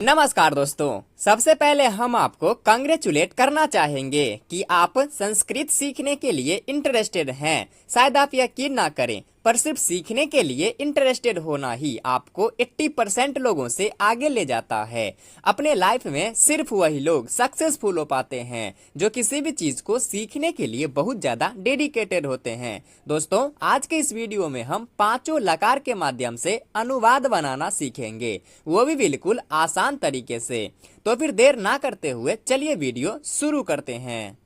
नमस्कार दोस्तों, सबसे पहले हम आपको कांग्रेचुलेट करना चाहेंगे कि आप संस्कृत सीखने के लिए इंटरेस्टेड हैं। शायद आप यकीन ना करें, पर सिर्फ सीखने के लिए इंटरेस्टेड होना ही आपको 80% लोगों से आगे ले जाता है। अपने लाइफ में सिर्फ वही लोग सक्सेसफुल हो पाते हैं जो किसी भी चीज़ को सीखने के लिए बहुत ज़्यादा डेडिकेटेड होते हैं। दोस्तों, आज के इस वीडियो में हम पांचों लकार के माध्यम से अनुवाद बनाना सीखेंगे, वो भी बिल्कुल आसान तरीके से। तो फिर देर ना करते हुए चलिए वीडियो शुरू करते हैं।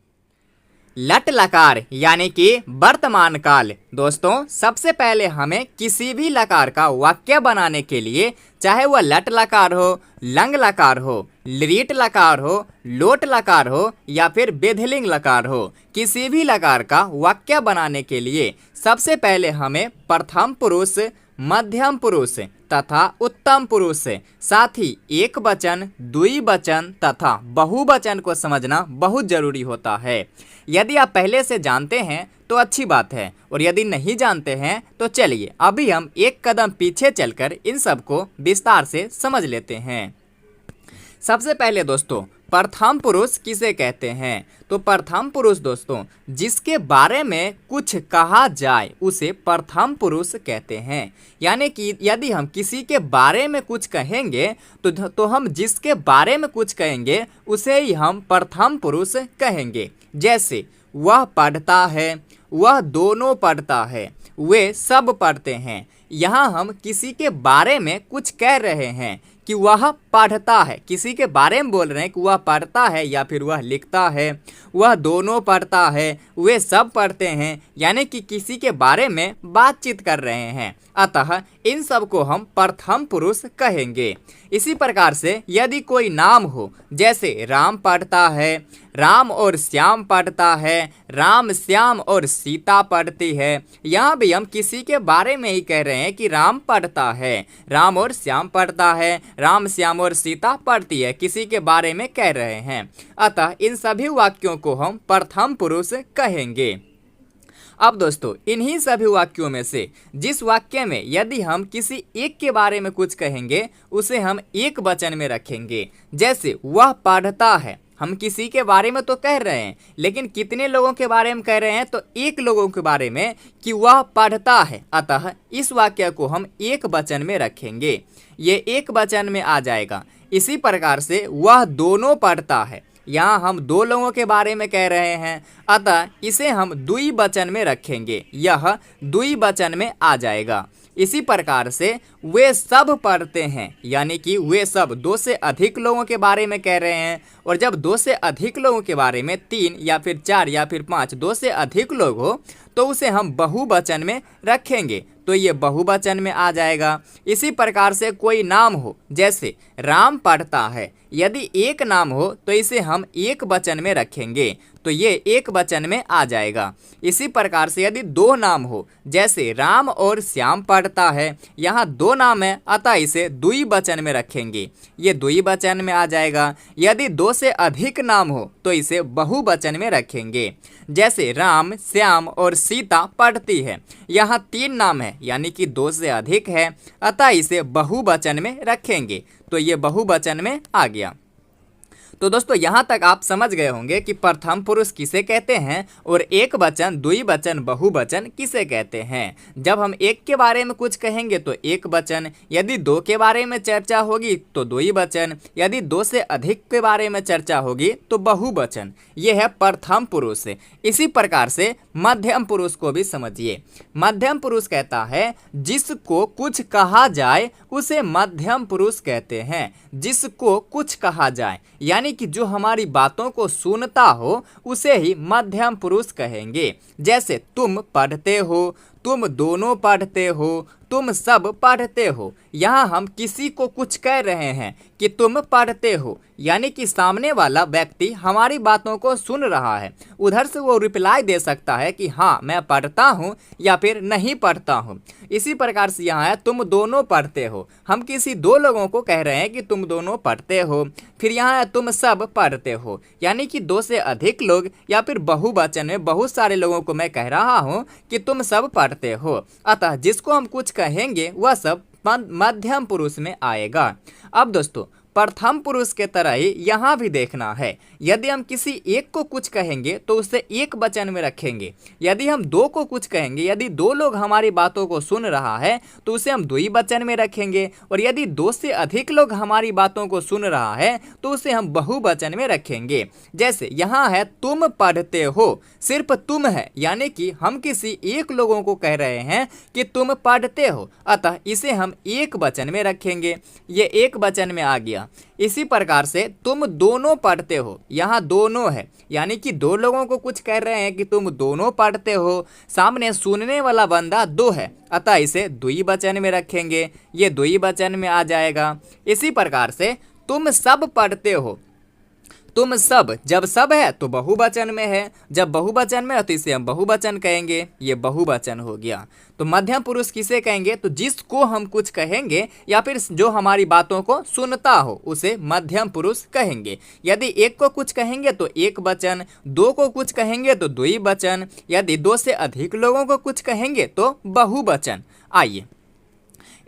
लट लकार यानी कि वर्तमान काल। दोस्तों, सबसे पहले हमें किसी भी लकार का वाक्य बनाने के लिए, चाहे वह लट लकार हो, लंग लकार हो, लीट लकार हो, लोट लकार हो या फिर बेधलिंग लकार हो, किसी भी लकार का वाक्य बनाने के लिए सबसे पहले हमें प्रथम पुरुष, मध्यम पुरुष तथा उत्तम पुरुष, साथ ही एक वचन, द्विवचन तथा बहुवचन को समझना बहुत जरूरी होता है। यदि आप पहले से जानते हैं तो अच्छी बात है, और यदि नहीं जानते हैं तो चलिए अभी हम एक कदम पीछे चलकर इन सब को विस्तार से समझ लेते हैं। सबसे पहले दोस्तों, प्रथम पुरुष किसे कहते हैं? तो प्रथम पुरुष दोस्तों, जिसके बारे में कुछ कहा जाए उसे प्रथम पुरुष कहते हैं। यानी कि यदि हम किसी के बारे में कुछ कहेंगे तो हम जिसके बारे में कुछ कहेंगे उसे ही हम प्रथम पुरुष कहेंगे। जैसे वह पढ़ता है, वह दोनों पढ़ता है, वे सब पढ़ते हैं। यहाँ हम किसी के बारे में कुछ कह रहे हैं कि वह पढ़ता है, किसी के बारे में बोल रहे हैं कि वह पढ़ता है या फिर वह लिखता है, वह दोनों पढ़ता है, वे सब पढ़ते हैं, यानी कि किसी के बारे में बातचीत कर रहे हैं। अतः इन सब को हम प्रथम पुरुष कहेंगे। इसी प्रकार से यदि कोई नाम हो, जैसे राम पढ़ता है, राम और श्याम पढ़ता है, राम श्याम और सीता पढ़ती है, यहाँ भी हम किसी के बारे में ही कह रहे हैं कि राम पढ़ता है, राम और श्याम पढ़ता है, राम श्याम और सीता पढ़ती है, किसी के बारे में कह रहे हैं। अतः इन सभी वाक्यों को हम प्रथम पुरुष कहेंगे। अब दोस्तों, इन्हीं सभी वाक्यों में से जिस वाक्य में यदि हम किसी एक के बारे में कुछ कहेंगे उसे हम एक वचन में रखेंगे। जैसे वह पढ़ता है, हम किसी के बारे में तो कह रहे हैं, लेकिन कितने लोगों के बारे में कह रहे हैं? तो एक लोगों के बारे में कि वह पढ़ता है। अतः इस वाक्य को हम एक वचन में रखेंगे, ये एक वचन में आ जाएगा। इसी प्रकार से वह दोनों पढ़ता है, यहाँ हम दो लोगों के बारे में कह रहे हैं, अतः इसे हम द्विवचन में रखेंगे, यह द्विवचन में आ जाएगा। इसी प्रकार से वे सब पढ़ते हैं, यानी कि वे सब दो से अधिक लोगों के बारे में कह रहे हैं, और जब दो से अधिक लोगों के बारे में, 3 या फिर 4 या फिर 5, दो से अधिक लोग हो तो उसे हम बहुवचन में रखेंगे, तो ये बहुवचन में आ जाएगा। इसी प्रकार से कोई नाम हो, जैसे राम पढ़ता है, यदि एक नाम हो तो इसे हम एक वचन में रखेंगे, तो ये एक वचन में आ जाएगा। इसी प्रकार से यदि दो नाम हो, जैसे राम और श्याम पढ़ता है, यहाँ दो नाम है, अतः इसे द्विवचन में रखेंगे, ये द्विवचन में आ जाएगा। यदि दो से अधिक नाम हो तो इसे बहुवचन में रखेंगे। जैसे राम, श्याम और सीता पढ़ती है, यहाँ 3 नाम है, यानी कि 2 से अधिक है, अतः इसे बहुवचन में रखेंगे, तो ये बहुवचन में आ गया। तो दोस्तों, यहाँ तक आप समझ गए होंगे कि प्रथम पुरुष किसे कहते हैं और एक वचन, द्विवचन, बहुवचन किसे कहते हैं। जब हम एक के बारे में कुछ कहेंगे तो एक वचन, यदि दो के बारे में चर्चा होगी तो द्विवचन, यदि 2 से अधिक के बारे में चर्चा होगी तो बहुवचन। ये है प्रथम पुरुष। इसी प्रकार से मध्यम पुरुष को भी समझिए। मध्यम पुरुष कहता है जिसको कुछ कहा जाए उसे मध्यम पुरुष कहते हैं। जिसको कुछ कहा जाए यानी कि जो हमारी बातों को सुनता हो उसे ही मध्यम पुरुष कहेंगे। जैसे तुम पढ़ते हो, तुम दोनों पढ़ते हो, तुम सब पढ़ते हो, यहाँ हम किसी को कुछ कह रहे हैं कि तुम पढ़ते हो, यानी कि सामने वाला व्यक्ति हमारी बातों को सुन रहा है, उधर से वो रिप्लाई दे सकता है कि हाँ मैं पढ़ता हूँ या फिर नहीं पढ़ता हूँ। इसी प्रकार से यहाँ है तुम दोनों पढ़ते हो, हम किसी दो लोगों को कह रहे हैं कि तुम दोनों पढ़ते हो। फिर यहाँ है तुम सब पढ़ते हो, यानी कि 2 से अधिक लोग या फिर बहुवचन में बहुत सारे लोगों को मैं कह रहा हूँ कि तुम सब पढ़ते हो। अतः जिसको हम कुछ कहेंगे वह सब मध्यम पुरुष में आएगा। अब दोस्तों, प्रथम पुरुष के तरह ही यहाँ भी देखना है। यदि हम किसी एक को कुछ कहेंगे तो उसे एक वचन में रखेंगे। यदि हम दो को कुछ कहेंगे, यदि दो लोग हमारी बातों को सुन रहा है तो उसे हम द्विवचन में रखेंगे। और यदि दो से अधिक लोग हमारी बातों को सुन रहा है तो उसे हम बहुवचन में रखेंगे। जैसे यहाँ है तुम पढ़ते हो, सिर्फ तुम है, यानी कि हम किसी एक लोगों को कह रहे हैं कि तुम पढ़ते हो, अतः इसे हम एक वचन में रखेंगे। ये एक वचन में आ गया। इसी प्रकार से तुम दोनों पढ़ते हो, यहाँ दोनों है, यानी कि दो लोगों को कुछ कह रहे हैं कि तुम दोनों पढ़ते हो, सामने सुनने वाला बंदा दो है, अतः इसे द्विवचन में रखेंगे। ये द्विवचन में आ जाएगा। इसी प्रकार से तुम सब पढ़ते हो, तुम सब, जब सब है तो बहुवचन में है, जब बहुवचन में है तो इसे हम बहुवचन कहेंगे। ये बहुवचन हो गया। तो मध्यम पुरुष किसे कहेंगे? तो जिसको हम कुछ कहेंगे या फिर जो हमारी बातों को सुनता हो उसे मध्यम पुरुष कहेंगे। यदि एक को कुछ कहेंगे तो एक वचन, दो को कुछ कहेंगे तो द्विवचन, यदि दो से अधिक लोगों को कुछ कहेंगे तो बहुवचन। आइए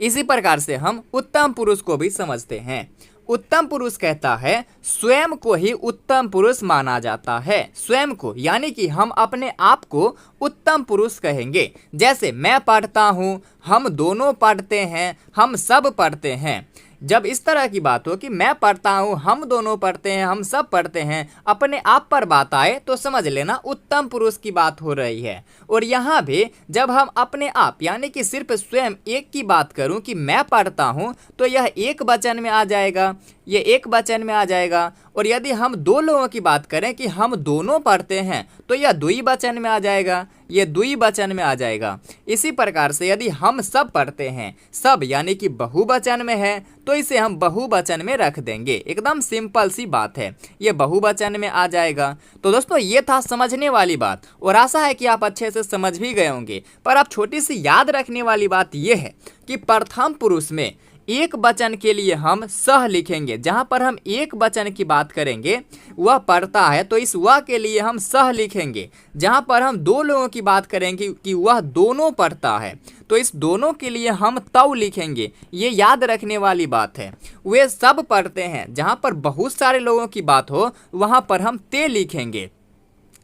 इसी प्रकार से हम उत्तम पुरुष को भी समझते हैं। उत्तम पुरुष कहता है स्वयं को ही उत्तम पुरुष माना जाता है। स्वयं को, यानी कि हम अपने आप को उत्तम पुरुष कहेंगे। जैसे मैं पढ़ता हूँ, हम दोनों पढ़ते हैं, हम सब पढ़ते हैं। जब इस तरह की बात हो कि मैं पढ़ता हूँ, हम दोनों पढ़ते हैं, हम सब पढ़ते हैं, अपने आप पर बात आए तो समझ लेना उत्तम पुरुष की बात हो रही है। और यहाँ भी जब हम अपने आप यानी कि सिर्फ स्वयं एक की बात करूँ कि मैं पढ़ता हूँ तो यह एक वचन में आ जाएगा, ये एक वचन में आ जाएगा। और यदि हम दो लोगों की बात करें कि हम दोनों पढ़ते हैं तो यह द्विवचन में आ जाएगा, ये द्विवचन में आ जाएगा। इसी प्रकार से यदि हम सब पढ़ते हैं, सब यानी कि बहुवचन में है तो इसे हम बहुवचन में रख देंगे। एकदम सिंपल सी बात है, ये बहुवचन में आ जाएगा। तो दोस्तों ये था समझने वाली बात और आशा है कि आप अच्छे से समझ भी गए होंगे। पर अब छोटी सी याद रखने वाली बात ये है कि प्रथम पुरुष में एक वचन के लिए हम सह लिखेंगे। जहां पर हम एक वचन की बात करेंगे वह पढ़ता है तो इस वह के लिए हम सह लिखेंगे। जहां पर हम दो लोगों की बात करेंगे कि वह दोनों पढ़ता है तो इस दोनों के लिए हम तौ लिखेंगे। ये याद रखने वाली बात है। वे सब पढ़ते हैं, जहां पर बहुत सारे लोगों की बात हो वहां पर हम ते लिखेंगे,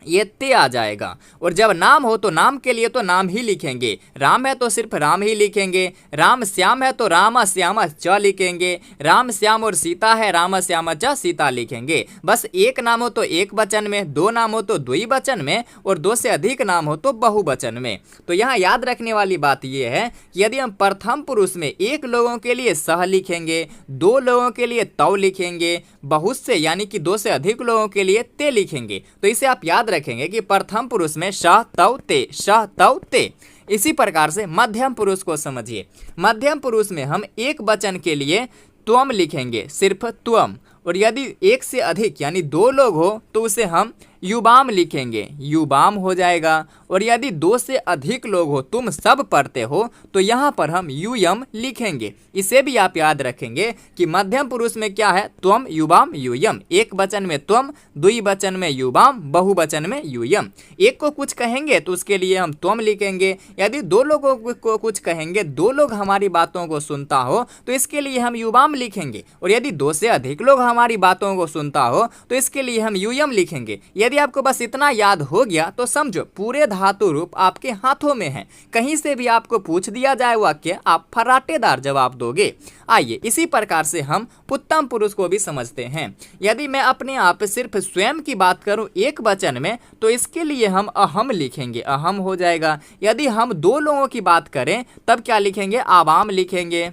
ये ते आ जाएगा। और जब नाम हो तो नाम के लिए तो नाम ही लिखेंगे। राम है तो सिर्फ राम ही लिखेंगे। राम श्याम है तो राम श्याम च लिखेंगे। राम श्याम और सीता है, राम श्याम च सीता लिखेंगे। बस एक नाम हो तो एक वचन में, दो नाम हो तो द्विवचन में और दो से अधिक नाम हो तो बहुवचन में। तो यहाँ याद रखने वाली बात यह है कि यदि हम प्रथम पुरुष में एक लोगों के लिए सह लिखेंगे, दो लोगों के लिए तौ लिखेंगे, बहुत से यानी कि दो से अधिक लोगों के लिए ते लिखेंगे, तो इसे आप याद रखेंगे कि प्रथम पुरुष में श तौ ते, श तौ ते। इसी प्रकार से मध्यम पुरुष को समझिए। मध्यम पुरुष में हम एक वचन के लिए त्वम लिखेंगे, सिर्फ त्वम। और यदि एक से अधिक यानी दो लोग हो तो उसे हम युवाम लिखेंगे, युवाम हो जाएगा। और यदि दो से अधिक लोग हो, तुम सब पढ़ते हो, तो यहाँ पर हम यूयम लिखेंगे। इसे भी आप याद रखेंगे कि मध्यम पुरुष में क्या है, त्वम युवाम यूयम। एक वचन में त्वम, द्विवचन में युवाम, बहुवचन में यूयम। एक को कुछ कहेंगे तो उसके लिए हम त्वम लिखेंगे। यदि दो लोगों को कुछ कहेंगे, दो लोग हमारी बातों को सुनता हो तो इसके लिए हम युवाम लिखेंगे। और यदि दो से अधिक लोग हमारी बातों को सुनता हो तो इसके लिए हम यूयम लिखेंगे। यदि आपको बस इतना याद हो गया तो समझो पूरे धातु रूप आपके हाथों में है। कहीं से भी आपको पूछ दिया जाए वाक्य, आप फर्राटेदार जवाब दोगे। आइए इसी प्रकार से हम उत्तम पुरुष को भी समझते हैं। यदि मैं अपने आप सिर्फ स्वयं की बात करूं एक वचन में तो इसके लिए हम अहम लिखेंगे, अहम हो जाएगा। यदि हम दो लोगों की बात करें तब क्या लिखेंगे, आवाम लिखेंगे,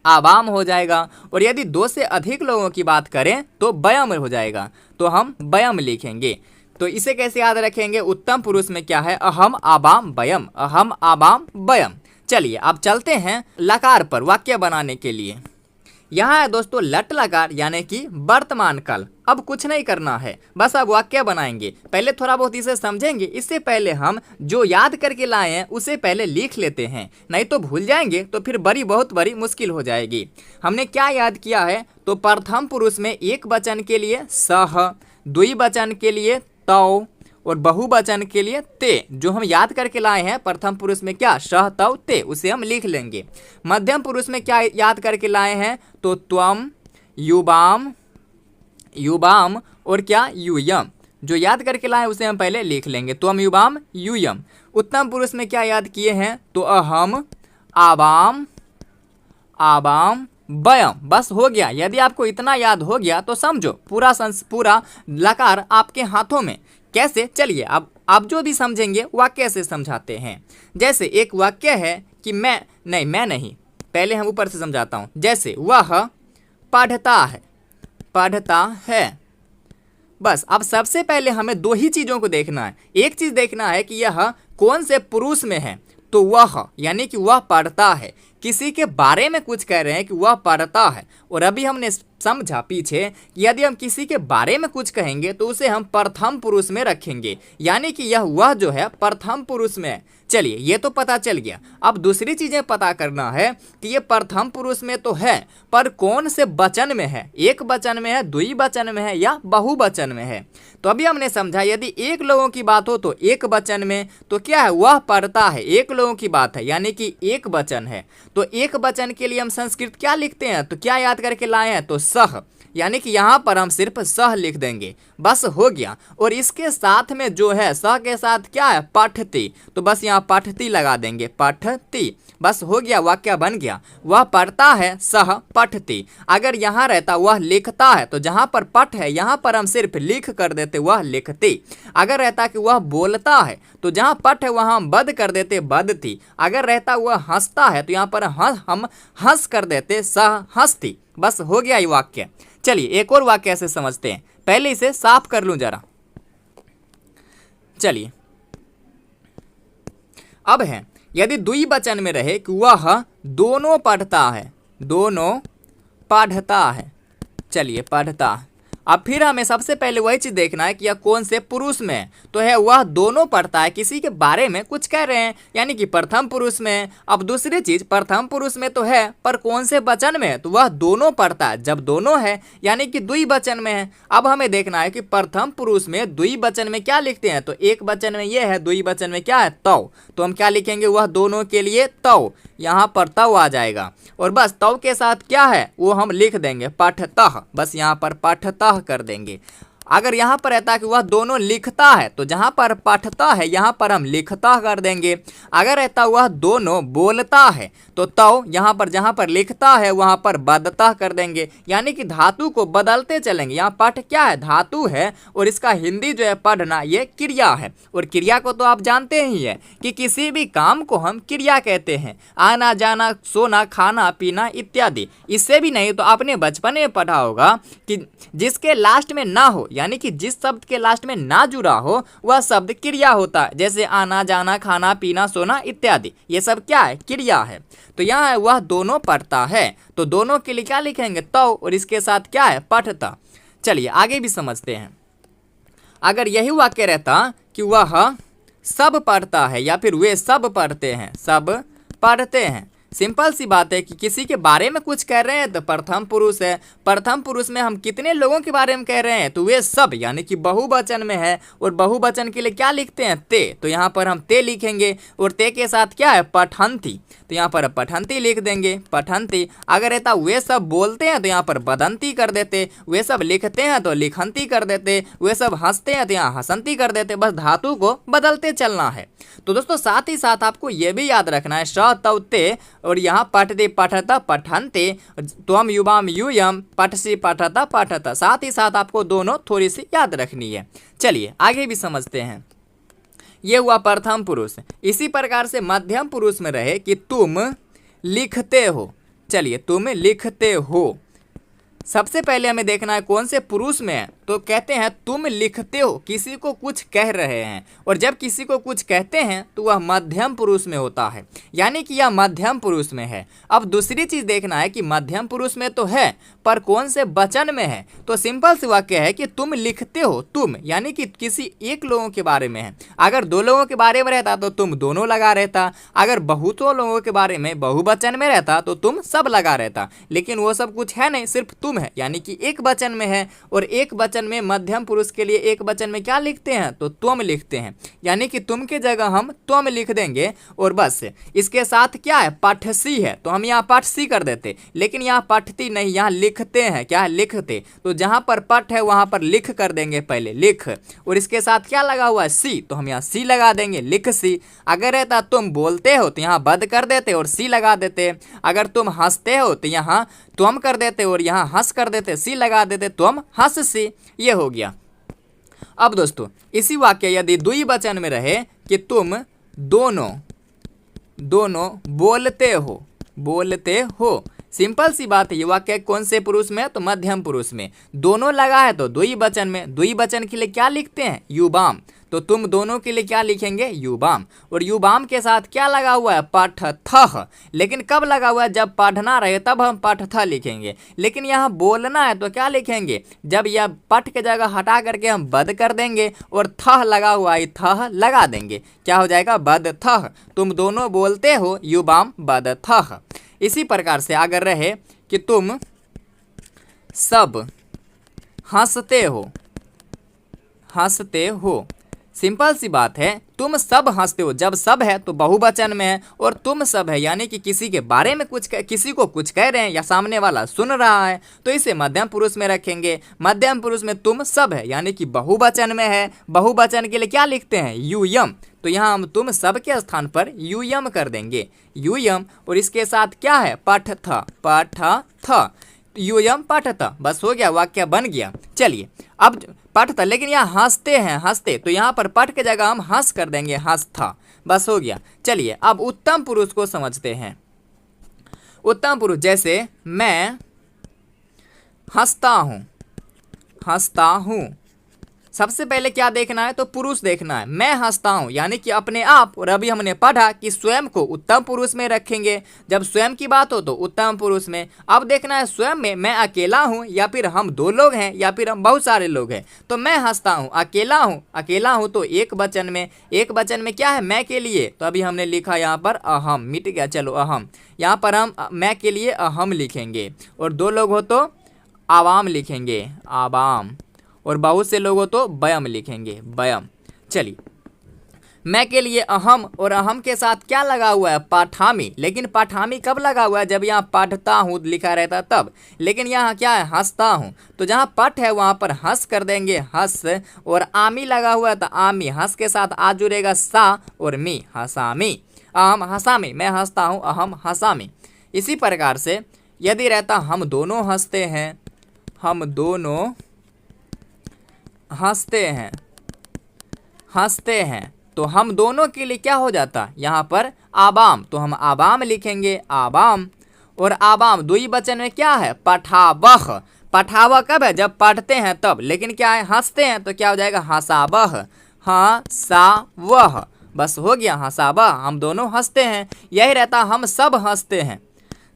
आवाम हो जाएगा। और यदि दो से अधिक लोगों की बात करें तो बयम हो जाएगा, तो हम बयम लिखेंगे। तो इसे कैसे याद रखेंगे, उत्तम पुरुष में क्या है, अहम आवाम बयम, अहम आवाम बयम। चलिए अब चलते हैं लकार पर वाक्य बनाने के लिए। यहाँ है दोस्तों लट लकार यानी कि वर्तमान काल। अब कुछ नहीं करना है, बस अब वाक्य बनाएंगे। पहले थोड़ा बहुत इसे समझेंगे, इससे पहले हम जो याद करके लाए हैं उसे पहले लिख लेते हैं, नहीं तो भूल जाएंगे तो फिर बहुत बड़ी मुश्किल हो जाएगी। हमने क्या याद किया है, तो प्रथम पुरुष में एक वचन के लिए सह, द्विवचन के लिए तौ और बहुवचन के लिए ते। जो हम याद करके लाए हैं प्रथम पुरुष में क्या, शह तौ ते, उसे हम लिख लेंगे। मध्यम पुरुष में क्या याद करके लाए हैं, तो त्वम युवाम, युवाम और क्या यूयम। जो याद करके लाए उसे हम पहले लिख लेंगे। त्वम युवाम यूयम। उत्तम पुरुष में क्या याद किए हैं? तो अहम, आवाम, आवाम, वयम। बस हो गया। यदि आपको इतना याद हो गया तो समझो पूरा लकार आपके हाथों में। कैसे? चलिए अब आप जो भी समझेंगे वाक्य से समझाते हैं। जैसे एक वाक्य है कि मैं नहीं, पहले हम ऊपर से समझाता हूँ। जैसे वह पढ़ता है, पढ़ता है। बस अब सबसे पहले हमें दो ही चीज़ों को देखना है। एक चीज़ देखना है कि यह कौन से पुरुष में है, तो वह यानी कि वह पढ़ता है। किसी के बारे में कुछ कह रहे हैं कि वह पढ़ता है। और अभी हमने समझा पीछे कि यदि हम किसी के बारे में कुछ कहेंगे तो उसे हम प्रथम पुरुष में रखेंगे, यानी कि यह वह जो है प्रथम पुरुष में है। चलिए ये तो पता चल गया। अब दूसरी चीजें पता करना है कि ये प्रथम पुरुष में तो है, पर कौन से वचन में है? एक वचन में है, द्विवचन में है या बहुवचन में है? तो अभी हमने समझा यदि एक लोगों की बात हो तो एक वचन में, तो क्या है? वह पढ़ता है, एक लोगों की बात है यानी कि एक वचन है। तो एक वचन के लिए हम संस्कृत क्या लिखते हैं? तो क्या याद करके लाए हैं? तो सह, यानी कि यहाँ पर हम सिर्फ सह लिख देंगे, बस हो गया। और इसके साथ में जो है सह के साथ क्या है? पठती, तो बस यहाँ पठती लगा देंगे, पठती, बस हो गया, वाक्य बन गया। वह पढ़ता है, सह पठती। अगर यहाँ रहता वह लिखता है, तो जहाँ पर पठ है यहाँ पर हम सिर्फ लिख कर देते, वह लिखती। अगर रहता कि वह बोलता है, तो जहाँ पठ है वहाँ हम बद कर देते, बदती। अगर रहता वह हंसता है, तो यहाँ पर हम हंस कर देते, सह हंसती। बस हो गया ये वाक्य। चलिए एक और वाक्य ऐसे समझते हैं, पहले इसे साफ कर लूं जरा। चलिए अब है यदि द्विवचन में रहे कि वह दोनों पढ़ता है, दोनों पढ़ता है। चलिए पढ़ता है। अब फिर हमें सबसे पहले वही चीज देखना है कि यह कौन से पुरुष में है। तो है वह दोनों पढ़ता है, किसी के बारे में कुछ कह रहे हैं यानी कि प्रथम पुरुष में है। अब दूसरी चीज प्रथम पुरुष में तो है, पर कौन से वचन में है? तो वह दोनों पढ़ता है। जब दोनों है यानी कि द्विवचन में है। अब हमें देखना है कि प्रथम पुरुष में द्विवचन में क्या लिखते हैं? तो एक वचन में यह है, द्विवचन में क्या है? तौ। तो हम क्या लिखेंगे? वह दोनों के लिए तौ, यहाँ पर तौ आ जाएगा। और बस तौ के साथ क्या है वो हम लिख देंगे, पठतः। बस यहाँ पर पठतः कर देंगे। अगर यहाँ पर रहता है कि वह दोनों लिखता है, तो जहाँ पर पठता है यहाँ पर हम लिखता कर देंगे। अगर रहता वह दोनों बोलता है, तो तौ यहाँ पर जहाँ पर लिखता है वहाँ पर बदता कर देंगे, यानी कि धातु को बदलते चलेंगे। यहाँ पठ क्या है? धातु है, और इसका हिंदी जो है पढ़ना, ये क्रिया है। और क्रिया को तो आप जानते ही है कि किसी भी काम को हम क्रिया कहते हैं। आना जाना, सोना, खाना पीना इत्यादि। इससे भी नहीं तो आपने बचपन में पढ़ा होगा कि जिसके लास्ट में ना हो, यानी कि जिस शब्द के लास्ट में ना जुड़ा हो वह शब्द क्रिया होता है। जैसे आना जाना, खाना पीना, सोना इत्यादि, ये सब क्या है? क्रिया है। तो यहाँ है वह दोनों पढ़ता है, तो दोनों के लिए क्या लिखेंगे? तौ, और इसके साथ क्या है? पठता। चलिए आगे भी समझते हैं। अगर यही वाक्य रहता कि वह सब पढ़ता है या फिर वे सब पढ़ते हैं, सब पढ़ते हैं, सिंपल सी बात है कि किसी के बारे में कुछ कह रहे हैं तो प्रथम पुरुष है। प्रथम पुरुष में हम कितने लोगों के बारे में कह रहे हैं? तो वे सब, यानी कि बहुवचन में है। और बहुवचन के लिए क्या लिखते हैं? ते। तो यहाँ पर हम ते लिखेंगे, और ते के साथ क्या है? पठंती। तो यहाँ पर पठंती लिख देंगे, पठंती। अगर रहता वे सब बोलते हैं तो यहाँ पर बदंती कर देते, वे सब लिखते हैं तो लिखंती कर देते, वे सब हंसते हैं तो यहाँ हंसंती कर देते। बस धातु को बदलते चलना है। तो दोस्तों साथ ही साथ आपको ये भी याद रखना है श तौ ते, और यहाँ पठते पठता पठन्ते, त्वम युवाम यूयम, पठसी पठता पठता। साथ ही साथ आपको दोनों थोड़ी सी याद रखनी है। चलिए आगे भी समझते हैं। ये हुआ प्रथम पुरुष। इसी प्रकार से मध्यम पुरुष में रहे कि तुम लिखते हो। चलिए तुम लिखते हो। सबसे पहले हमें देखना है कौन से पुरुष में है। तो कहते हैं तुम लिखते हो, किसी को कुछ कह रहे हैं। और जब किसी को कुछ कहते हैं तो वह मध्यम पुरुष में होता है, यानी कि यह मध्यम पुरुष में है। अब दूसरी चीज देखना है कि मध्यम पुरुष में तो है, पर कौन से वचन में है। तो सिंपल सी वाक्य है कि तुम लिखते हो। तुम यानी कि किसी एक लोगों के बारे में है। अगर दो लोगों के बारे में रहता तो तुम दोनों लगा रहता। अगर बहुतों लोगों के बारे में बहुवचन में रहता तो तुम सब लगा रहता। लेकिन वो सब कुछ है नहीं, सिर्फ तुम तुम है, यानी कि एक वचन में है। और एक वचन में मध्यम पुरुष के लिए एक वचन में क्या लिखते हैं, तो त्वम लिखते हैं, यानी कि तुम की जगह हम त्वम लिख देंगे। और बस इसके साथ क्या है, पठसी है, तो हम यहाँ पठसी कर देते, लेकिन यहाँ पठती नहीं, यहाँ लिखते हैं। क्या है, लिखते। तो जहाँ पर पठ है वहाँ पर लिख कर देंगे, पहले लिख। और इसके साथ क्या लगा हुआ है, सी, तो हम यहाँ सी लगा देंगे, लिख सी। अगर रहता तुम बोलते हो तो यहाँ बद कर देते और सी लगा देते। अगर तुम हंसते हो तो यहाँ तुम कर देते और यहाँ हंस कर देते, सी लगा देते, तुम हंस सी। ये हो गया। अब दोस्तों इसी वाक्य यदि द्विवचन में रहे कि तुम दोनों बोलते हो, सिंपल सी बात है। ये वाक्य कौन से पुरुष में है, तो मध्यम पुरुष में। दोनों लगा है तो द्विवचन में। द्विवचन के लिए क्या लिखते हैं, युवाम, तो तुम दोनों के लिए क्या लिखेंगे, युवाम। और युवाम के साथ क्या लगा हुआ है, पठथ। लेकिन कब लगा हुआ है, जब पढ़ना रहे तब हम पठथ लिखेंगे। लेकिन यहाँ बोलना है तो क्या लिखेंगे, जब यह पठ के जगह हटा करके हम बद कर देंगे और थह लगा हुआ है, थह लगा देंगे, क्या हो जाएगा, बद थह। तुम दोनों बोलते हो, युवाम बद थह। इसी प्रकार से अगर रहे कि तुम सब हंसते हो, सिंपल सी बात है, तुम सब हंसते हो। जब सब है तो बहुवचन में है, और तुम सब है यानी कि किसी के बारे में किसी को कुछ कह रहे हैं या सामने वाला सुन रहा है, तो इसे मध्यम पुरुष में रखेंगे। मध्यम पुरुष में तुम सब है यानी कि बहुवचन में है। बहुवचन के लिए क्या लिखते हैं, यूयम, तो यहाँ हम तुम सब के स्थान पर यूयम कर देंगे, यूयम। और इसके साथ क्या है, पठथ, यूयम पठथ। बस हो गया, वाक्य बन गया। चलिए अब पठथ, लेकिन यहाँ हंसते, तो यहाँ पर पठ के जगह हम हंस कर देंगे, हंसथा। बस हो गया। चलिए अब उत्तम पुरुष को समझते हैं। उत्तम पुरुष जैसे मैं हंसता हूँ। सबसे पहले क्या देखना है, तो पुरुष देखना है। मैं हंसता हूँ यानी कि अपने आप। और अभी हमने पढ़ा कि स्वयं को उत्तम पुरुष में रखेंगे। जब स्वयं की बात हो तो उत्तम पुरुष में। अब देखना है स्वयं में मैं अकेला हूँ या फिर हम दो लोग हैं या फिर हम बहुत सारे लोग हैं। तो मैं हंसता हूँ, अकेला हूँ तो एक वचन में। एक वचन में क्या है, मैं के लिए, तो अभी हमने लिखा यहाँ पर अहम, मिट गया, चलो अहम। यहाँ पर हम मैं के लिए अहम लिखेंगे। और दो लोग हो तो आवाम लिखेंगे, आवाम। और बहुत से लोगों तो बयम लिखेंगे, बयम। चलिए मैं के लिए अहम, और अहम के साथ क्या लगा हुआ है, पाठामी। लेकिन पाठामी कब लगा हुआ है, जब यहाँ पढ़ता हूँ लिखा रहता तब। लेकिन यहाँ क्या है, हंसता हूँ, तो जहाँ पठ है वहाँ पर हंस कर देंगे, हंस। और आमी लगा हुआ है तो आमी, हंस के साथ आ जुड़ेगा सा और मी, हंसामी। अहम हंसामी, मैं हंसता हूँ, अहम हंसामी। इसी प्रकार से यदि रहता हम दोनों हंसते हैं, हम दोनों हंसते हैं, तो हम दोनों के लिए क्या हो जाता, यहाँ पर आबाम, तो हम आबाम लिखेंगे, आबाम। और आबाम द्विवचन में क्या है, पठावह। पठावह कब है, जब पढ़ते हैं तब। लेकिन क्या है, हंसते हैं तो क्या हो जाएगा, हंसावह, हंसावह। बस हो गया, हंसावह, हम दोनों हंसते हैं। यही रहता हम सब हंसते हैं।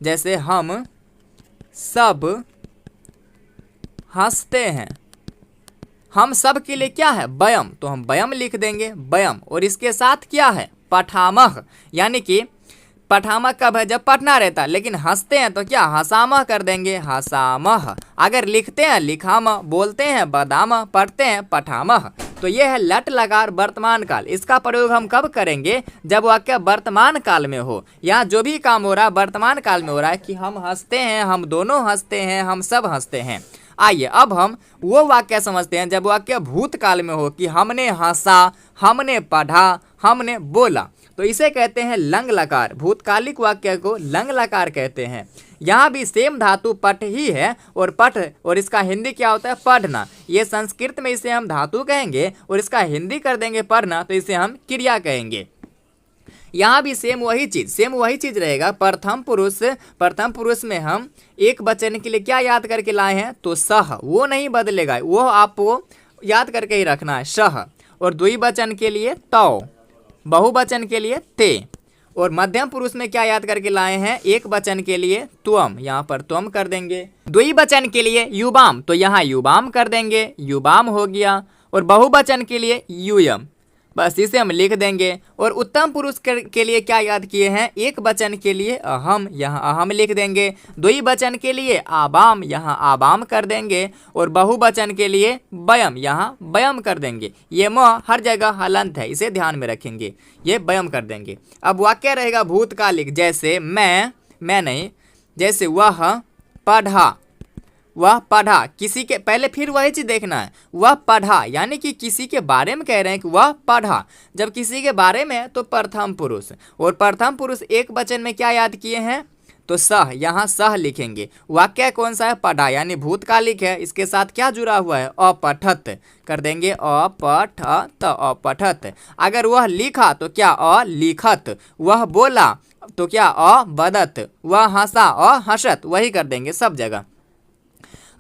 जैसे हम सब हंसते हैं, हम सब के लिए क्या है, बयम, तो हम बयम लिख देंगे, बयम। और इसके साथ क्या है, पठामह, यानी कि पठामह कब है, जब पढ़ना रहता। लेकिन हंसते हैं तो क्या, हंसामह कर देंगे, हंसामह। अगर लिखते हैं लिखामह, बोलते हैं बदामह, पढ़ते हैं पठामह। तो ये है लट लकार वर्तमान काल। इसका प्रयोग हम कब करेंगे, जब वाक्य वर्तमान काल में हो। यहाँ जो भी काम हो रहा है वर्तमान काल में हो रहा है, कि हम हंसते हैं, हम दोनों हंसते हैं, हम सब हंसते हैं। आइए अब हम वो वाक्य समझते हैं जब वाक्य भूतकाल में हो, कि हमने हंसा, हमने पढ़ा, हमने बोला। तो इसे कहते हैं लंग लकार। भूतकालिक वाक्य को लंग लकार कहते हैं। यहाँ भी सेम धातु पठ ही है, और पठ, और इसका हिंदी क्या होता है, पढ़ना। ये संस्कृत में इसे हम धातु कहेंगे, और इसका हिंदी कर देंगे पढ़ना, तो इसे हम क्रिया कहेंगे। यहाँ भी सेम वही चीज रहेगा। प्रथम पुरुष में हम एक वचन के लिए क्या याद करके लाए हैं, तो सह, वो नहीं बदलेगा, वो आपको याद करके ही रखना है, सह। और द्विवचन के लिए तौ, बहुवचन के लिए ते। और मध्यम पुरुष में क्या याद करके लाए हैं, एक वचन के लिए त्वम, यहाँ पर त्वम कर देंगे। द्विवचन के लिए युवाम, तो यहाँ युवाम कर देंगे, युवाम हो गया। और बहुवचन के लिए यूयम, बस इसे हम लिख देंगे। और उत्तम पुरुष के लिए क्या याद किए हैं, एक वचन के लिए अहम, यहाँ अहम लिख देंगे। द्विवचन के लिए आबाम, यहाँ आबाम कर देंगे। और बहुवचन के लिए वयम, यहाँ वयम कर देंगे। ये म हर जगह हलंत है, इसे ध्यान में रखेंगे, ये वयम कर देंगे। अब वाक्य रहेगा भूतकालिक, जैसे मैं नहीं, जैसे वह पढ़ा, वह पढ़ा, किसी के, पहले फिर वही चीज देखना है, वह पढ़ा यानी कि किसी के बारे में कह रहे हैं कि वह पढ़ा। जब किसी के बारे में है तो प्रथम पुरुष, और प्रथम पुरुष एक वचन में क्या याद किए हैं, तो सह, यहाँ सह लिखेंगे। वाक्य कौन सा है, पढ़ा, यानी भूतकालिक है। इसके साथ क्या जुड़ा हुआ है, अपठत कर देंगे, अपठत, अपठत। अगर वह लिखा तो क्या, अलिखत। वह बोला तो क्या, अवदत। वह हंसा, अहसत, वही कर देंगे सब जगह।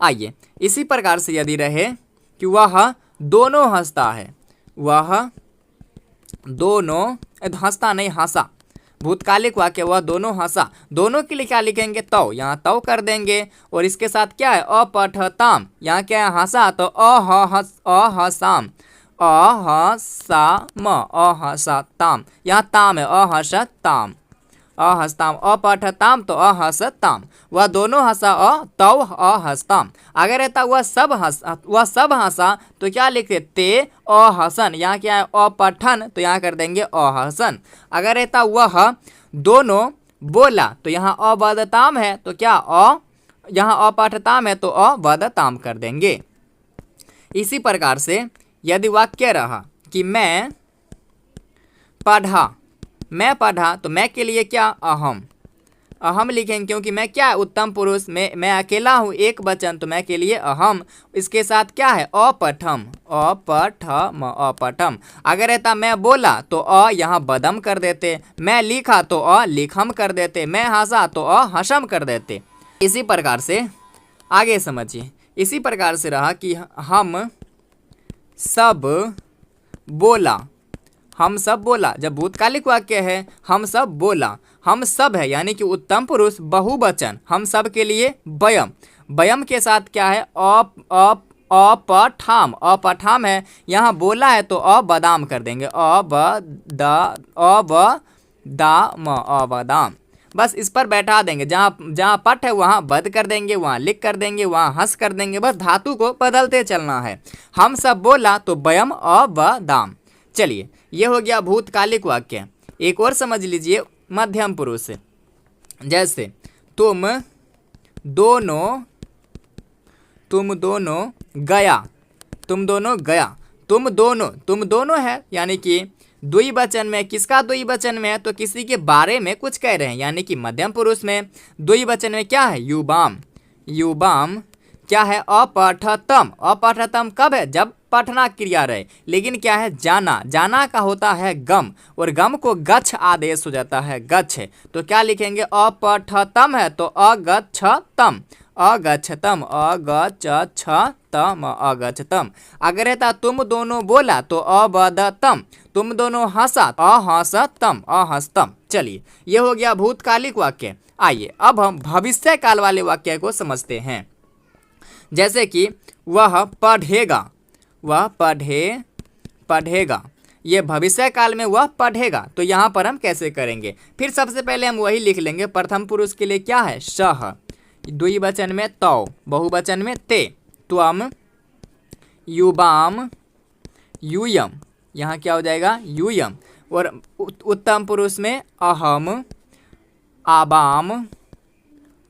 आइए इसी प्रकार से यदि रहे कि वह दोनों हंसता है, वह दोनों, हंसता नहीं, हंसा, भूतकालिक वाक्य, वह दोनों हंसा। दोनों के लिए क्या लिखेंगे, तौ, यहाँ तौ कर देंगे। और इसके साथ क्या है, अपठताम, यहाँ क्या है, हंसा, तो अहसाम, अहसाम, अहसताम, यहाँ ताम है, अहसताम, अहस्ताम, अपठताम तो अहसताम। वह दोनों हंसा, तौ अहस्ताम। अगर रहता वह सब हंसा तो क्या लिखते, ते अहसन, यहाँ क्या है, अपठन, तो यहाँ कर देंगे अहसन। अगर रहता वह दोनों बोला तो यहाँ अवदताम है, तो क्या यहाँ अपठताम है तो अवदताम कर देंगे। इसी प्रकार से यदि वाक्य रहा कि मैं पढ़ा, तो मैं के लिए क्या, अहम लिखेंगे, क्योंकि मैं क्या है, उत्तम पुरुष, मैं अकेला हूँ, एक वचन, तो मैं के लिए अहम। इसके साथ क्या है, अपठम, अपठम। अगर रहता मैं बोला तो यहाँ बदम कर देते, मैं लिखा तो लिखम कर देते, मैं हंसा तो हसम कर देते। इसी प्रकार से आगे समझिए। इसी प्रकार से रहा कि हम सब बोला, हम सब बोला, जब भूतकालिक वाक्य है, हम सब बोला, हम सब है यानी कि उत्तम पुरुष, बहुवचन, हम सब के लिए वयम, वयम के साथ क्या है, अपठाम, अपठाम है, यहाँ बोला है तो अबदाम कर देंगे, अबदाम। बस इस पर बैठा देंगे, जहाँ पठ है वहाँ बद कर देंगे, वहाँ लिख कर देंगे, वहाँ हंस कर देंगे, बस धातु को बदलते चलना है। हम सब बोला तो वयम अबदाम। चलिए ये हो गया भूतकालिक वाक्य। एक और समझ लीजिए मध्यम पुरुष, जैसे तुम दोनों गया, तुम दोनों है यानी कि द्विवचन में, किसका द्विवचन में है, तो किसी के बारे में कुछ कह रहे हैं, यानी कि मध्यम पुरुष में। द्विवचन में क्या है, युवाम, क्या है, अपठतम कब है, जब पठना क्रिया रहे। लेकिन क्या है, जाना का होता है गम, और गम को गच्छ आदेश हो जाता है, गच्छ, तो क्या लिखेंगे, अपठतम है तो अगच्छतम, अगच्छतम। अगर रहता तुम दोनों बोला तो अवदतम, तुम दोनों हंसा, अहस्तम। चलिए ये हो गया भूतकालिक वाक्य। आइए अब हम भविष्य काल वाले वाक्य को समझते हैं। जैसे कि वह पढ़ेगा, ये भविष्य काल में वह पढ़ेगा, तो यहाँ पर हम कैसे करेंगे, फिर सबसे पहले हम वही लिख लेंगे। प्रथम पुरुष के लिए क्या है, सह, द्विवचन में तौ, बहुवचन में ते, त्वम, युवाम, यूयम, यहाँ क्या हो जाएगा, यूयम। और उत्तम पुरुष में अहम, आबाम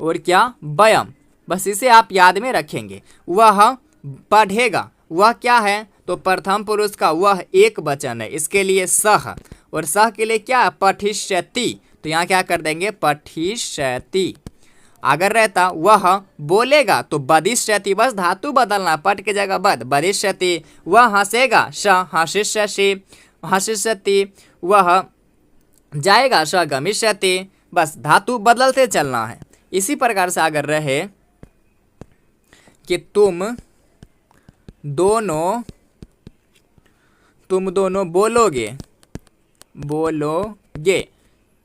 और क्या, वयम। बस इसे आप याद में रखेंगे। वह पढ़ेगा, वह क्या है, तो प्रथम पुरुष का वह एक वचन है, इसके लिए सह, और सह के लिए क्या है, पठिष्यति, तो यहाँ क्या कर देंगे, पठिष्यति। अगर रहता वह बोलेगा तो बदिष्यति, बस धातु बदलना, पट के जगह बदिष्यति। वह हंसेगा, श हंसिष्यति। वह जाएगा, स गमिष्यति। बस धातु बदलते चलना है। इसी प्रकार से अगर रहे कि तुम दोनों बोलोगे,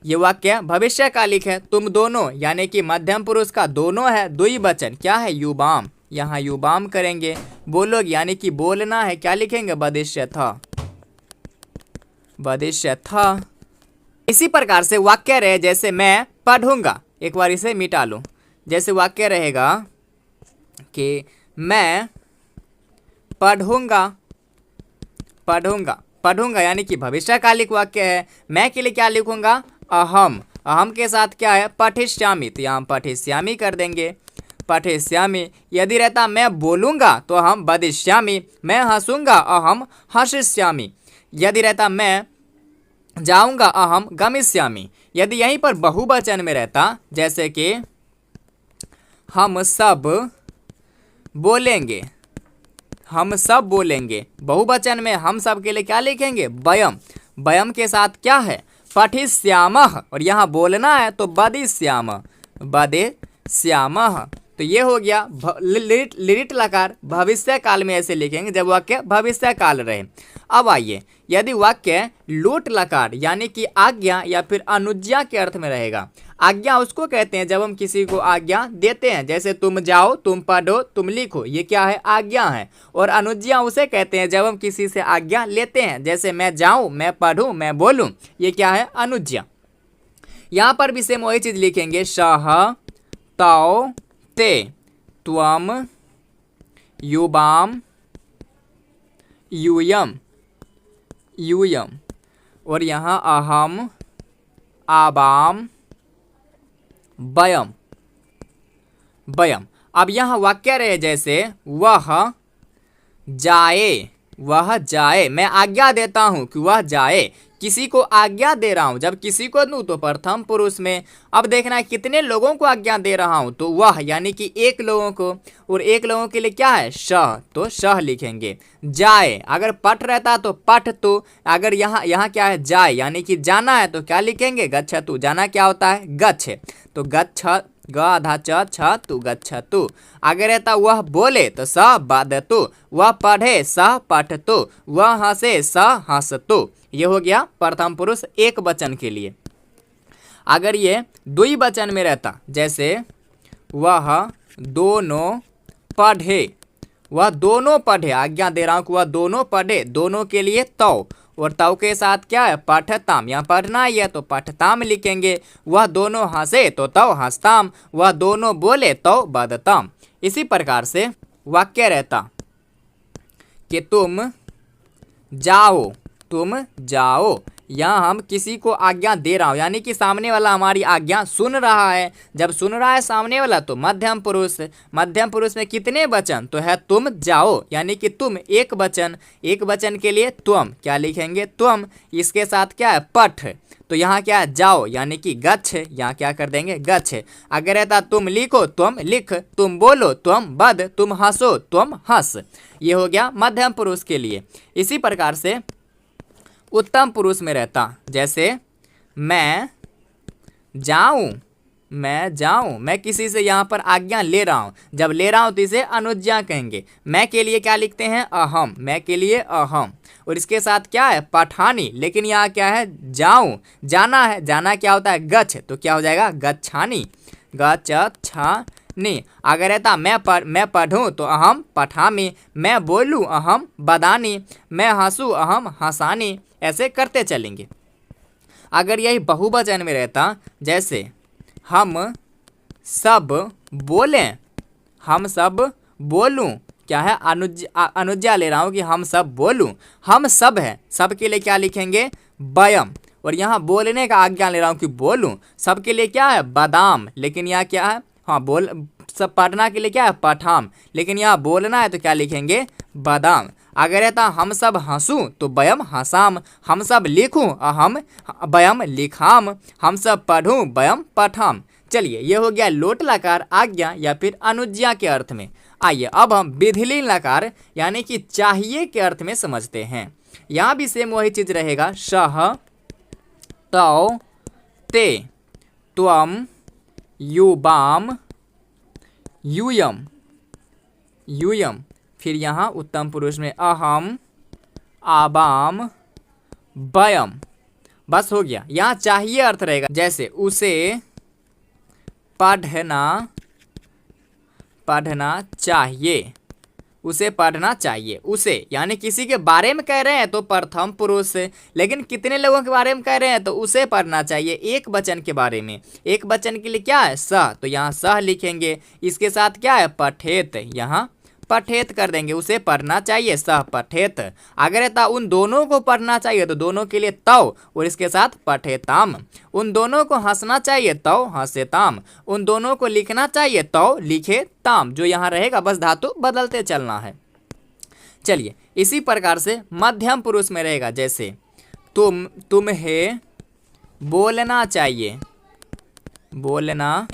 ये वाक्य भविष्यकालिक है। तुम दोनों यानी कि मध्यम पुरुष का दोनों है, द्विवचन क्या है, युवाम, यहाँ युवाम करेंगे। बोलोगे यानी कि बोलना है, क्या लिखेंगे, बदिष्यथ, भविष्यथ। इसी प्रकार से वाक्य रहे जैसे मैं पढ़ूंगा, एक बार इसे मिटा लो। जैसे वाक्य रहेगा कि मैं पढ़ूंगा, पढ़ूंगा, पढ़ूंगा यानी कि भविष्यकालिक वाक्य है। मैं के लिए क्या लिखूंगा? अहम। अहम के साथ क्या है? पठिष्यामि, तो यहाँ पठिष्यामि कर देंगे, पठिष्यामि। यदि रहता मैं बोलूंगा तो हम वदिष्यामि, मैं हंसूंगा अहम हंसिष्यामि। यदि रहता मैं जाऊंगा अहम गमिष्यामि। यदि यहीं पर बहुवचन में रहता जैसे कि हम सब बोलेंगे, हम सब बोलेंगे, बहुवचन में हम सब के लिए क्या लिखेंगे? वयम। वयम के साथ क्या है? पठिष्यामः, और यहाँ बोलना है तो वदिष्यामः, वदिष्यामः। तो ये हो गया लिट लकार भविष्य काल में ऐसे लिखेंगे जब वाक्य भविष्य काल रहे। अब आइए, यदि वाक्य लोट लकार यानी कि आज्ञा या फिर अनुज्ञा के अर्थ में रहेगा। आज्ञा उसको कहते हैं जब हम किसी को आज्ञा देते हैं, जैसे तुम जाओ, तुम पढ़ो, तुम लिखो, ये क्या है? आज्ञा है। और अनुज्ञा उसे कहते हैं जब हम किसी से आज्ञा लेते हैं, जैसे मैं जाऊं, मैं पढ़ूं, मैं बोलूं, ये क्या है? अनुज्ञा। यहाँ पर भी सेम वही चीज लिखेंगे, सह तौ ते त्वम युवाम यूयम, यूयम। और यहाँ अहम आबाम वयम, वयम। अब यहाँ वाक्य रहे जैसे वह जाए, वह जाए, मैं आज्ञा देता हूं कि वह जाए, किसी को आज्ञा दे रहा हूं। जब किसी को दूं तो प्रथम पुरुष में। अब देखना है कितने लोगों को आज्ञा दे रहा हूं, तो वह यानी कि एक लोगों को, और एक लोगों के लिए क्या है? शह, तो शह लिखेंगे। जाए, अगर पठ रहता तो पठ तु, अगर यहाँ क्या है? जाए यानी कि जाना है तो क्या लिखेंगे? गच्छतु। जाना क्या होता है? गच्छ, तो गच्छ, ग आधा च छ तु गच्छतु। अगर रहता वह बोले तो स बदतु, वह पढ़े स पठतु, वह हंसे स हंसतु। ये हो गया प्रथम पुरुष एक वचन के लिए। अगर ये द्विवचन में रहता जैसे वह दोनों पढ़े, वह दोनों पढ़े, आज्ञा दे रहा हूं कि वह दोनों पढ़े, दोनों के लिए तौ, और तौ के साथ क्या है? पठताम। यहाँ पढ़ना ही है तो पठताम लिखेंगे। वह दोनों हंसे तो तौ हंसताम, वह दोनों बोले तो बदताम। इसी प्रकार से वाक्य रहता कि तुम जाओ, तुम जाओ। यहाँ हम किसी को आज्ञा दे रहा हूँ यानी कि सामने वाला हमारी आज्ञा सुन रहा है। जब सुन रहा है सामने वाला तो मध्यम पुरुष। मध्यम पुरुष में कितने वचन? तो है तुम जाओ, यानी कि तुम एक वचन। एक वचन के लिए त्वम, क्या लिखेंगे? त्वम। इसके साथ क्या है? पठ, तो यहाँ क्या है? जाओ यानी कि गच्छ, यहाँ क्या कर देंगे? गच्छ। अगर रहता तुम लिखो, तुम लिख, तुम बोलो, तुम बद, तुम हंसो, तुम हंस। ये हो गया मध्यम पुरुष के लिए। इसी प्रकार से उत्तम पुरुष में रहता जैसे मैं जाऊं, मैं जाऊं, मैं किसी से यहाँ पर आज्ञा ले रहा हूँ। जब ले रहा हूँ तो इसे अनुज्ञा कहेंगे। मैं के लिए क्या लिखते हैं? अहम, मैं के लिए अहम। और इसके साथ क्या है? पठानी। लेकिन यहाँ क्या है? जाऊं, जाना है। जाना क्या होता है? गच्छ, तो क्या हो जाएगा? गच्छानी, गच्छानी। अगर रहता मैं पढ़ूं तो अहम पठामी, मैं बोलूं अहम बदानी, मैं हंसूं अहम हंसानी। ऐसे करते चलेंगे। अगर यही बहुवचन में रहता जैसे हम सब बोलें, हम सब बोलूं, क्या है? अनुज्ञा ले रहा हूं कि हम सब बोलूं। हम सब है, सब के लिए क्या लिखेंगे? वयम। और यहाँ बोलने का आज्ञा ले रहा हूं कि बोलूं, सब के लिए क्या है? बादाम। लेकिन यहाँ क्या है? हाँ, बोल, सब पढ़ना के लिए क्या है? पठाम। लेकिन यहाँ बोलना है तो क्या लिखेंगे? बादाम। अगर रहता हम सब हंसूं तो वयम हंसाम, हम सब लिखूं अहम वयम लिखाम, हम सब पढ़ूं वयम पठाम। चलिए, ये हो गया लोट लकार आज्ञा या फिर अनुज्ञा के अर्थ में। आइए अब हम विधिलीन लकार यानी कि चाहिए के अर्थ में समझते हैं। यहाँ भी सेम वही चीज रहेगा, सह तौ ते त्वम युवाम यूयम, यूयम। फिर यहाँ उत्तम पुरुष में अहम आबाम वयम। बस हो गया। यहाँ चाहिए अर्थ रहेगा जैसे उसे पढ़ना, पढ़ना चाहिए, उसे पढ़ना चाहिए। उसे यानी किसी के बारे में कह रहे हैं तो प्रथम पुरुष, लेकिन कितने लोगों के बारे में कह रहे हैं तो उसे पढ़ना चाहिए एक वचन के बारे में। एक वचन के लिए क्या है? सह, तो यहाँ सह लिखेंगे। इसके साथ क्या है? पठेत, यहाँ पठेत कर देंगे। उसे पढ़ना चाहिए, सह पठेत। अगर रहता उन दोनों को पढ़ना चाहिए तो दोनों के लिए तव और इसके साथ पठेताम। उन दोनों को हंसना चाहिए तव हंसेताम। उन दोनों को लिखना चाहिए तव लिखे ताम। जो यहाँ रहेगा बस धातु बदलते चलना है। चलिए इसी प्रकार से मध्यम पुरुष में रहेगा, जैसे तुम्हें बोलना चाहिए, बोलना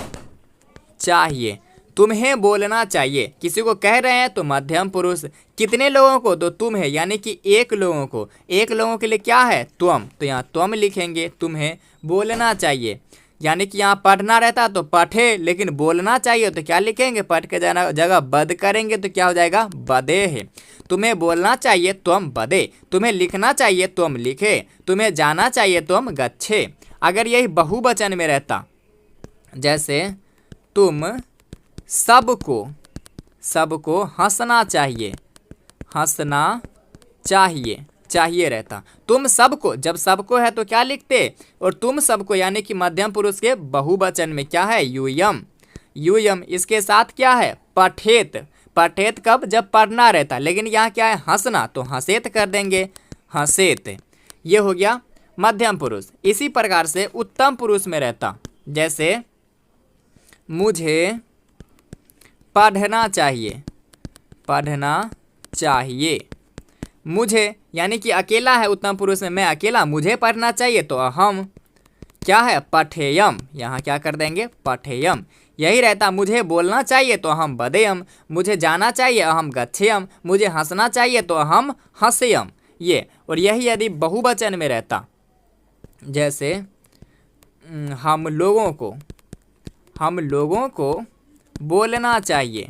चाहिए, तुम्हें बोलना चाहिए। किसी को कह रहे हैं तो मध्यम पुरुष। कितने लोगों को? तो तुम है, यानी कि एक लोगों को। एक लोगों के लिए क्या है? त्वम, तो यहाँ त्वम लिखेंगे। तुम्हें बोलना चाहिए, यानी कि यहाँ पढ़ना रहता तो पढ़े, लेकिन बोलना चाहिए तो क्या लिखेंगे? पढ़ के जगह बद करेंगे तो क्या हो जाएगा? बदे है। तुम्हें बोलना चाहिए त्वम बदे। तुम्हें लिखना चाहिए त्वम लिखे। तुम्हें जाना चाहिए त्वम गच्छे। अगर यही बहुवचन में रहता, जैसे तुम सबको हंसना चाहिए, हंसना चाहिए, चाहिए रहता। तुम सबको, जब सबको है तो क्या लिखते? और तुम सबको यानी कि मध्यम पुरुष के बहुवचन में क्या है? यूयम, यूयम। इसके साथ क्या है? पठेत। पठेत कब? जब पढ़ना रहता, लेकिन यहाँ क्या है? हंसना, तो हंसेत कर देंगे, हंसेत। ये हो गया मध्यम पुरुष। इसी प्रकार से उत्तम पुरुष में रहता, जैसे मुझे पढ़ना चाहिए, पढ़ना चाहिए। मुझे यानी कि अकेला है उत्तम पुरुष में, मैं अकेला, मुझे पढ़ना चाहिए तो अहम क्या है? पठेयम। यहाँ क्या कर देंगे? पठेयम। यही रहता मुझे बोलना चाहिए तो अहम बदेयम। मुझे जाना चाहिए अहम गच्छेयम। मुझे हंसना चाहिए तो अहम हंसेयम। ये, और यही यदि बहुवचन में रहता, जैसे हम लोगों को बोलना चाहिए,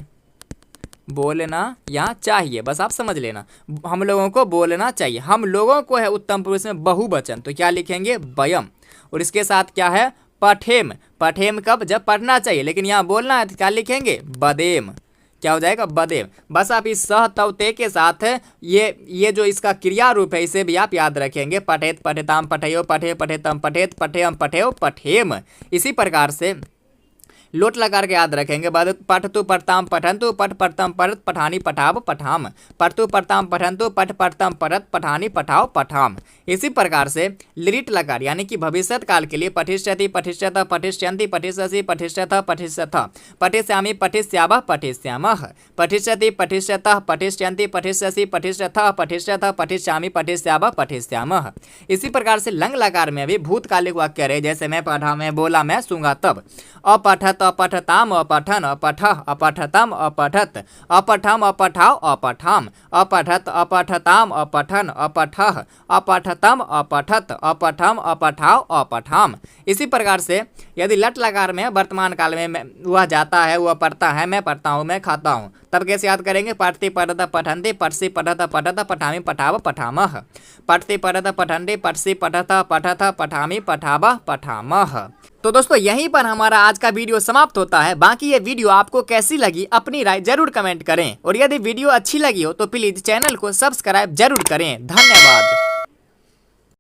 बोलना यहाँ चाहिए, बस आप समझ लेना। हम लोगों को बोलना चाहिए। हम लोगों को है उत्तम पुरुष में बहुवचन, तो क्या लिखेंगे? वयम। और इसके साथ क्या है? पठेम। पठेम कब? जब पढ़ना चाहिए, लेकिन यहाँ बोलना है तो क्या लिखेंगे? बदेम। क्या हो जाएगा? बदेम। बस आप इस सह तव ते के साथ ये जो इसका क्रिया रूप है इसे भी आप याद रखेंगे। पठेत पठेताम पठयो पठे पठेतम पठेत पठेयम पठेयो पठेम। इसी प्रकार से लोट लगा के याद रखेंगे। पठतु पठताम पठन्तु पठ पठतम पठत पठानी पठाव पठाम। पठतु पठताम पठन्तु पठ पठतम पठत पठानी पठाव पठाम। इसी प्रकार से लिट लकार यानी कि भविष्यत काल के लिए पठिष्यति पठिष्यत पठिष्यन्ति पठिष्यसि पठिष्यथ पठिष्यथ पठिष्यामि पठिष्यावः पठिष्यामः पठिष्यति पठिष्यतः पठिष्यन्ति पठिष्यसि पठिष्यथ पठिष्यथ पठिष्यामि पठिष्यावः पठिष्यामः। इसी प्रकार से लंग लकार में भी भूतकालिक वाक्य रहे, जैसे मैं पढ़ा, मैं बोला, मैं सूंगा तब। अपठत अपठताम अपठन अपठः अपठतम अपठत अपठम अपठाव अपठाम अपठत अपठताम अपठन अपठः अपठतम अपठत अपठम अपठाव अपठाम। इसी प्रकार से यदि लट लकार में वर्तमान काल में वह जाता है, वह पढ़ता है, मैं पढ़ता हूँ, मैं खाता हूँ, तब कैसे याद करेंगे? पठति पठत पठन्ति पठसि पठत पठत पठामि पठाव पठामः। पठति पठत पठन्ति पठसि पठत पठत पठामि पठावः पठामः। तो दोस्तों यहीं पर हमारा आज का वीडियो समाप्त होता है। बाकी ये वीडियो आपको कैसी लगी अपनी राय जरूर कमेंट करें, और यदि वीडियो अच्छी लगी हो तो प्लीज चैनल को सब्सक्राइब जरूर करें। धन्यवाद।